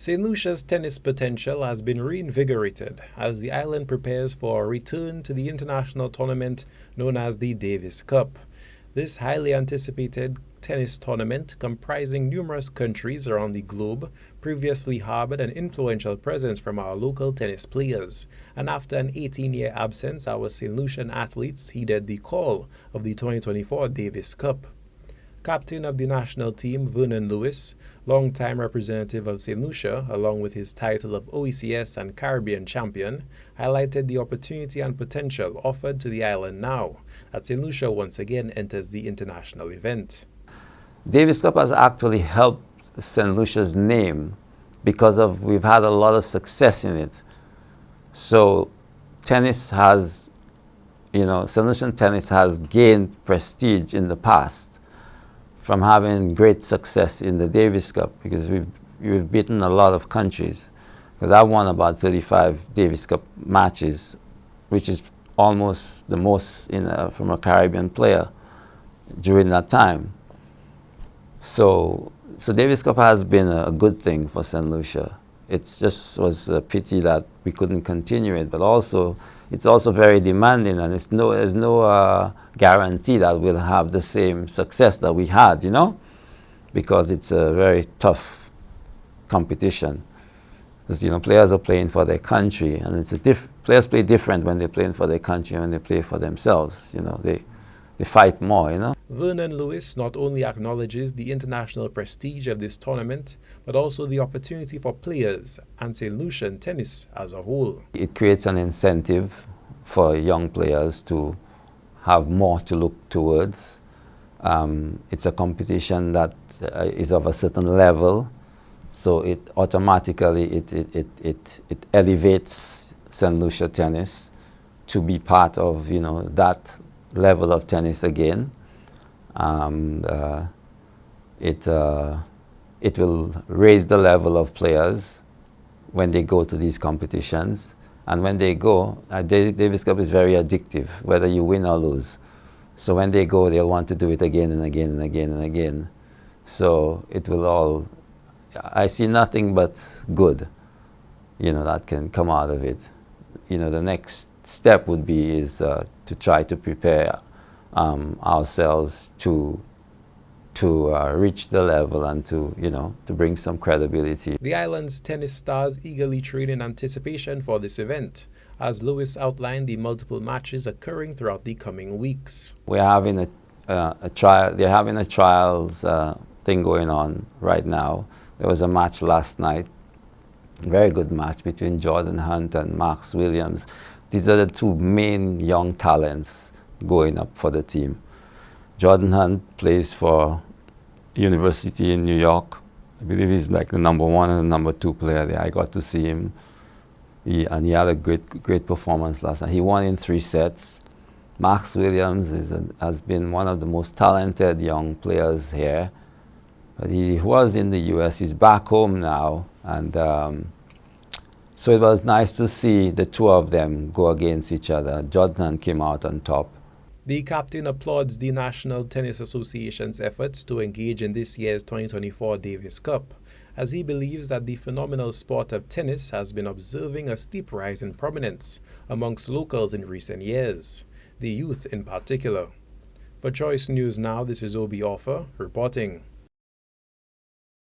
St. Lucia's tennis potential has been reinvigorated as the island prepares for a return to the international tournament known as the Davis Cup. This highly anticipated tennis tournament, comprising numerous countries around the globe, previously harbored an influential presence from our local tennis players, and after an 18-year absence, our St. Lucian athletes heeded the call of the 2024 Davis Cup. Captain of the national team, Vernon Lewis, longtime representative of St. Lucia, along with his title of OECS and Caribbean champion, highlighted the opportunity and potential offered to the island now that St. Lucia once again enters the international event. Davis Cup has actually helped St. Lucia's name because we've had a lot of success in it. So tennis has, St. Lucian tennis has gained prestige in the past from having great success in the Davis Cup, because we've beaten a lot of countries. Because I won about 35 Davis Cup matches, which is almost the most from a Caribbean player during that time. So Davis Cup has been a good thing for St. Lucia. It just was a pity that we couldn't continue it, but it's also very demanding, and there's no guarantee that we'll have the same success that we had, because it's a very tough competition. Because players are playing for their country, and players play different when they're playing for their country and when they play for themselves. They fight more, Vernon Lewis not only acknowledges the international prestige of this tournament, but also the opportunity for players and St. Lucian tennis as a whole. It creates an incentive for young players to have more to look towards. It's a competition that is of a certain level, so it automatically it elevates St. Lucia tennis to be part of that level of tennis again. It will raise the level of players when they go to these competitions, and when they go, Davis Cup is very addictive, whether you win or lose. So when they go, they'll want to do it again and again and again and again. So I see nothing but good, that can come out of it. The next step would be to try to prepare ourselves to reach the level and to bring some credibility. The island's tennis stars eagerly train in anticipation for this event, as Lewis outlined the multiple matches occurring throughout the coming weeks. We're having a trial. They're having a trials thing going on right now. There was a match last night, very good match between Jordan Hunt and Max Williams. These are the two main young talents going up for the team. Jordan Hunt plays for University in New York. I believe he's like the #1 and the #2 player there. I got to see him, and he had a great performance last night. He won in 3 sets. Max Williams has been one of the most talented young players here. But he was in the US. He's back home now, and so it was nice to see the two of them go against each other. Jordan came out on top. The captain applauds the National Tennis Association's efforts to engage in this year's 2024 Davis Cup, as he believes that the phenomenal sport of tennis has been observing a steep rise in prominence amongst locals in recent years, the youth in particular. For Choice News Now, this is Obi Offor reporting.